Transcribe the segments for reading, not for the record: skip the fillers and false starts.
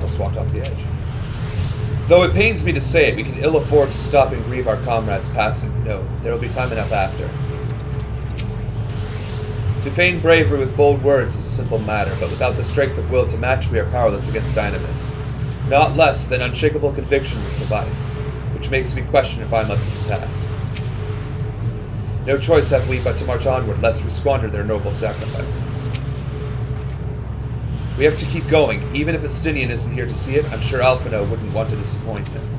almost walked off the edge. Though it pains me to say it, we can ill afford to stop and grieve our comrades' passing. No, there will be time enough after. To feign bravery with bold words is a simple matter, but without the strength of will to match, we are powerless against Dynamis. Not less than unshakable conviction will suffice, which makes me question if I am up to the task. No choice have we but to march onward, lest we squander their noble sacrifices. We have to keep going. Even if Estinian isn't here to see it, I'm sure Alphino wouldn't want to disappoint him.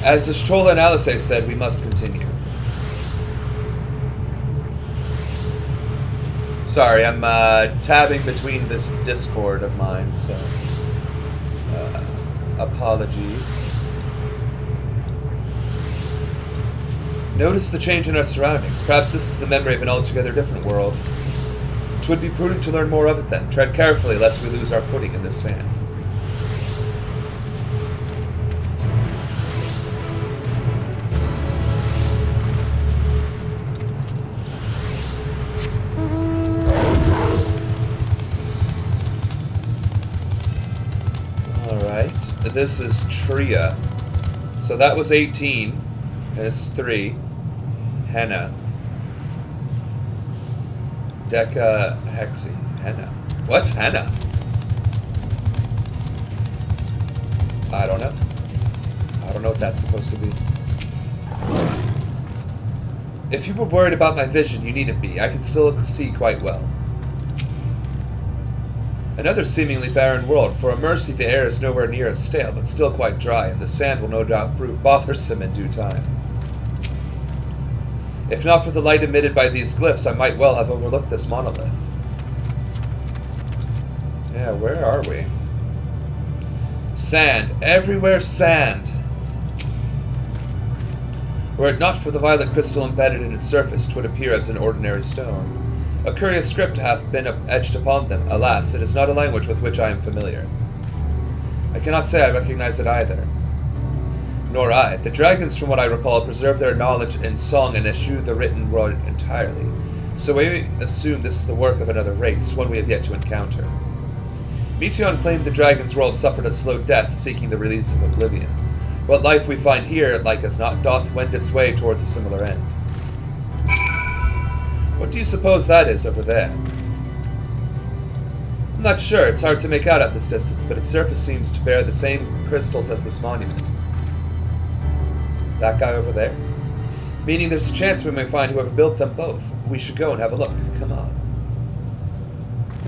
As the Strola and Alice said, we must continue. Sorry, I'm tabbing between this Discord of mine, so apologies. Notice the change in our surroundings. Perhaps this is the memory of an altogether different world. 'Twould be prudent to learn more of it then. Tread carefully, lest we lose our footing in this sand. This is Tria. So that was 18. And this is 3. Henna. Deca Hexi. Henna. What's Henna? I don't know. I don't know what that's supposed to be. If you were worried about my vision, you needn't be. I can still see quite well. Another seemingly barren world. For a mercy, the air is nowhere near as stale, but still quite dry, and the sand will no doubt prove bothersome in due time. If not for the light emitted by these glyphs, I might well have overlooked this monolith. Yeah, where are we? Sand. Everywhere sand. Were it not for the violet crystal embedded in its surface, 'twould appear as an ordinary stone. A curious script hath been etched upon them. Alas, it is not a language with which I am familiar. I cannot say I recognize it either. Nor I. The dragons, from what I recall, preserve their knowledge in song and eschew the written word entirely. So we assume this is the work of another race, one we have yet to encounter. Meteon claimed the dragon's world suffered a slow death, seeking the release of oblivion. What life we find here, like as not, doth wend its way towards a similar end. What do you suppose that is over there? I'm not sure. It's hard to make out at this distance, but its surface seems to bear the same crystals as this monument. That guy over there? Meaning there's a chance we may find whoever built them both. We should go and have a look. Come on.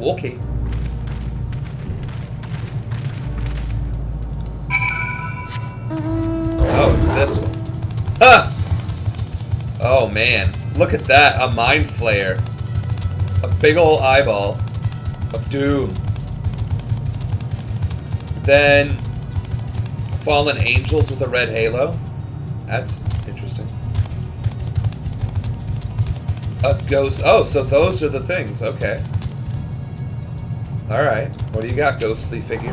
Okay. Oh, it's this one. Ha! Oh, man. Look at that. A mind flare. A big ol' eyeball of doom. Then fallen angels with a red halo. That's interesting. A ghost. Oh, so those are the things. Okay. Alright. What do you got, ghostly figure?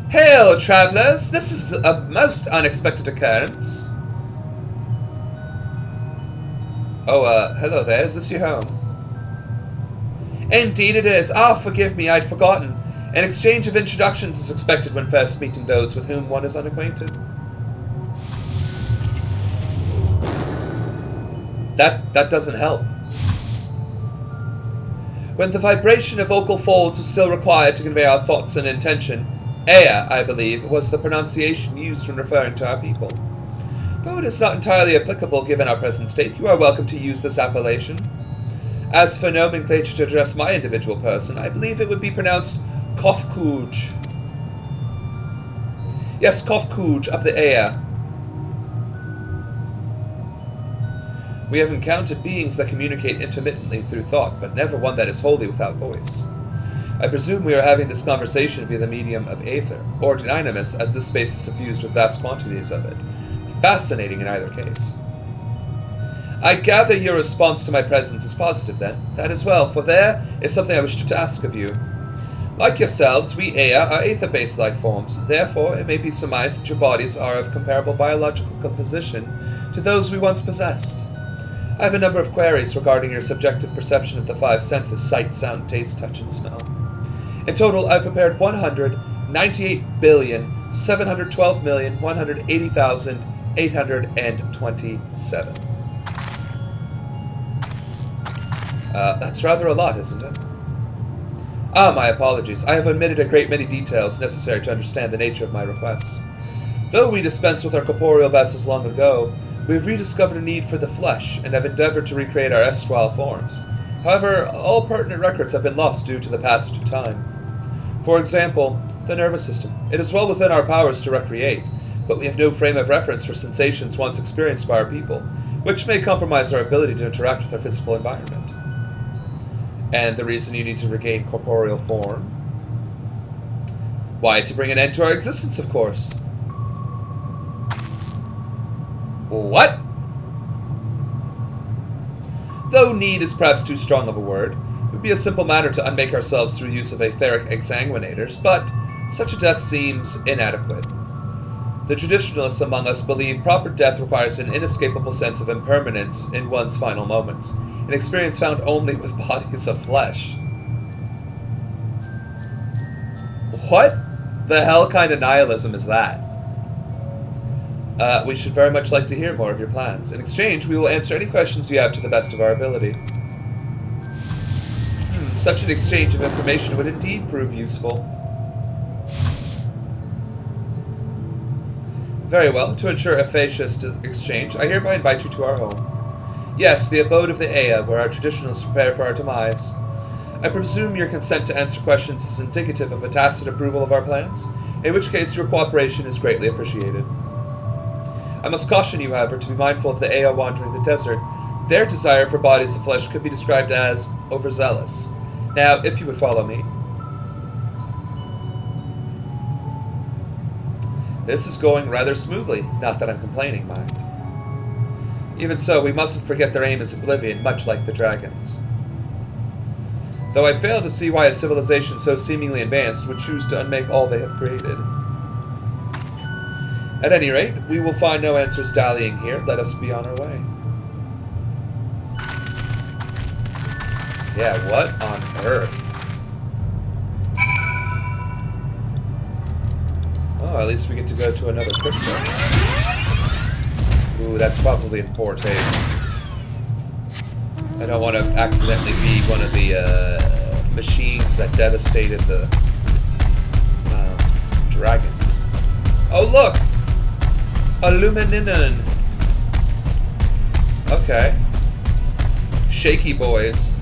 Hail, travelers! This is a most unexpected occurrence. Oh, hello there. Is this your home? Indeed it is. Ah, forgive me, I'd forgotten. An exchange of introductions is expected when first meeting those with whom one is unacquainted. That doesn't help. When the vibration of vocal folds was still required to convey our thoughts and intention, Ea, I believe, was the pronunciation used when referring to our people. Though it is not entirely applicable given our present state, you are welcome to use this appellation. As for nomenclature to address my individual person, I believe it would be pronounced Kofkuj. Yes, Kofkuj of the Ea. We have encountered beings that communicate intermittently through thought, but never one that is wholly without voice. I presume we are having this conversation via the medium of aether, or dynamis, as this space is suffused with vast quantities of it. Fascinating in either case. I gather your response to my presence is positive, then. That is well, for there is something I wish to ask of you. Like yourselves, we Ea are aether-based life forms. Therefore, it may be surmised that your bodies are of comparable biological composition to those we once possessed. I have a number of queries regarding your subjective perception of the five senses: sight, sound, taste, touch, and smell. In total, I've prepared 198,712,180,827. That's rather a lot, isn't it? Ah, my apologies. I have omitted a great many details necessary to understand the nature of my request. Though we dispensed with our corporeal vessels long ago, we have rediscovered a need for the flesh, and have endeavored to recreate our erstwhile forms. However, all pertinent records have been lost due to the passage of time. For example, the nervous system. It is well within our powers to recreate, but we have no frame of reference for sensations once experienced by our people, which may compromise our ability to interact with our physical environment. And the reason you need to regain corporeal form? Why, to bring an end to our existence, of course. What? Though need is perhaps too strong of a word, it would be a simple matter to unmake ourselves through use of etheric exsanguinators, but such a death seems inadequate. The traditionalists among us believe proper death requires an inescapable sense of impermanence in one's final moments, an experience found only with bodies of flesh. What the hell kind of nihilism is that? We should very much like to hear more of your plans. In exchange, we will answer any questions you have to the best of our ability. Such an exchange of information would indeed prove useful. Very well. To ensure efficacious exchange, I hereby invite you to our home. Yes, the abode of the Ea, where our traditionalists prepare for our demise. I presume your consent to answer questions is indicative of a tacit approval of our plans, in which case your cooperation is greatly appreciated. I must caution you, however, to be mindful of the Ea wandering the desert. Their desire for bodies of flesh could be described as overzealous. Now, if you would follow me. This is going rather smoothly, not that I'm complaining, mind. Even so, we mustn't forget their aim is oblivion, much like the dragons. Though I fail to see why a civilization so seemingly advanced would choose to unmake all they have created. At any rate, we will find no answers dallying here. Let us be on our way. Yeah, what on earth? Oh, at least we get to go to another crystal. Ooh, that's probably in poor taste. I don't want to accidentally be one of the machines that devastated the dragons. Oh, look! A Lumininon. Okay. Shaky boys.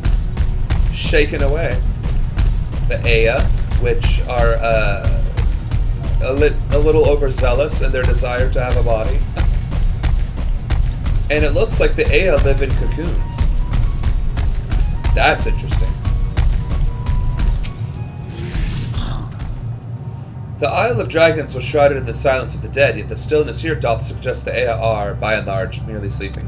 Shaking away. The Ea, which are a little overzealous in their desire to have a body. And it looks like the Ea live in cocoons. That's interesting. The Isle of Dragons was shrouded in the silence of the dead, yet the stillness here doth suggest the Ea are, by and large, merely sleeping.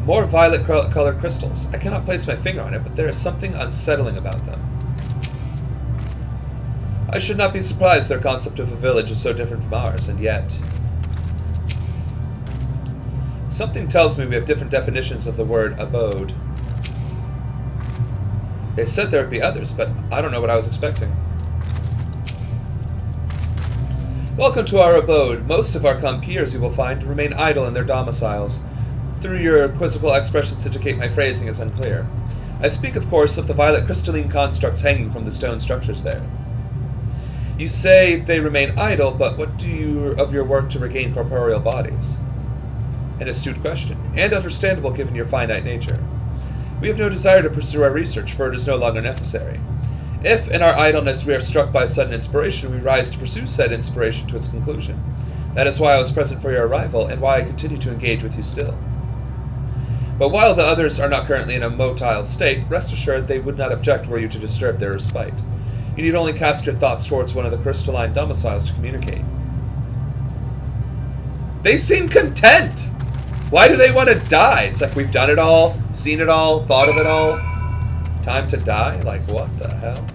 More violet-colored crystals. I cannot place my finger on it, but there is something unsettling about them. I should not be surprised their concept of a village is so different from ours, and yet... Something tells me we have different definitions of the word abode. They said there would be others, but I don't know what I was expecting. Welcome to our abode. Most of our compeers, you will find, remain idle in their domiciles. Through your quizzical expressions indicate my phrasing is unclear. I speak, of course, of the violet crystalline constructs hanging from the stone structures there. You say they remain idle, but what do you of your work to regain corporeal bodies? An astute question, and understandable given your finite nature. We have no desire to pursue our research, for it is no longer necessary. If, in our idleness, we are struck by sudden inspiration, we rise to pursue said inspiration to its conclusion. That is why I was present for your arrival, and why I continue to engage with you still. But while the others are not currently in a motile state, rest assured they would not object were you to disturb their respite. You need only cast your thoughts towards one of the crystalline domiciles to communicate. They seem content! Why do they want to die? It's like we've done it all, seen it all, thought of it all. Time to die? Like, what the hell?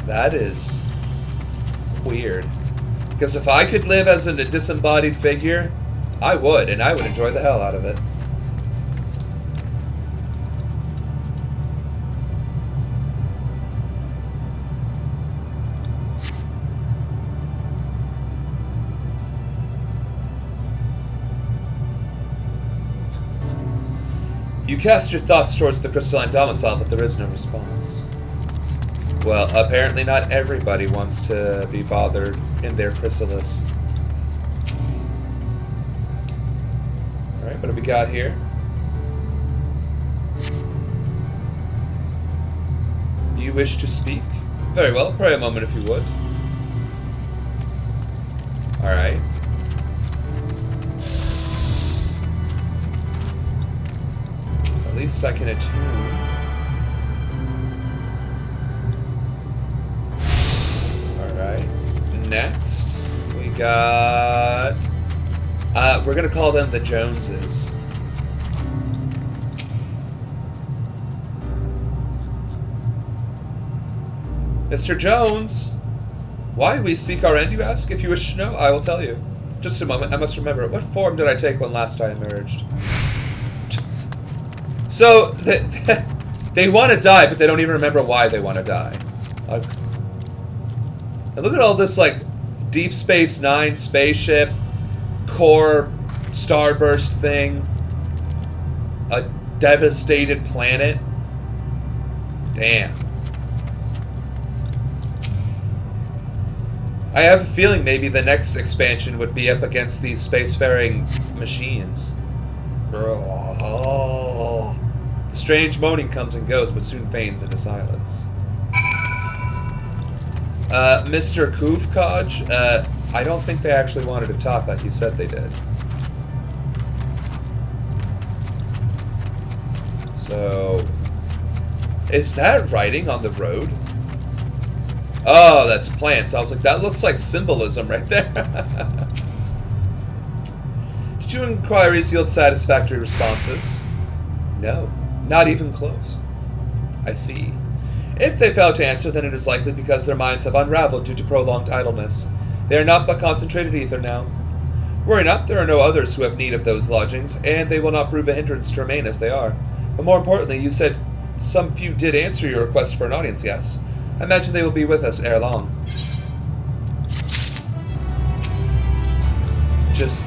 That is weird. Because if I could live as a disembodied figure, I would, and I would enjoy the hell out of it. You cast your thoughts towards the crystalline domicile, but there is no response. Well, apparently not everybody wants to be bothered in their chrysalis. Alright, what do we got here? You wish to speak? Very well, pray a moment if you would. Alright. At least I can attune. Alright. Next, we got... we're gonna call them the Joneses. Mr. Jones! Why we seek our end, you ask? If you wish to know, I will tell you. Just a moment, I must remember. What form did I take when last I emerged? So, they want to die, but they don't even remember why they want to die. And look at all this, like, Deep Space Nine spaceship, core starburst thing, a devastated planet. Damn. I have a feeling maybe the next expansion would be up against these spacefaring machines. The strange moaning comes and goes, but soon fades into silence. Mr. Kuvkaj, I don't think they actually wanted to talk like you said they did. So, is that writing on the road? Oh, that's plants. I was like, that looks like symbolism right there. Did your inquiries yield satisfactory responses? No. Not even close. I see. If they fail to answer, then it is likely because their minds have unraveled due to prolonged idleness. They are not but concentrated ether now. Worry not, there are no others who have need of those lodgings, and they will not prove a hindrance to remain as they are. But more importantly, you said some few did answer your request for an audience, yes? I imagine they will be with us ere long. Just...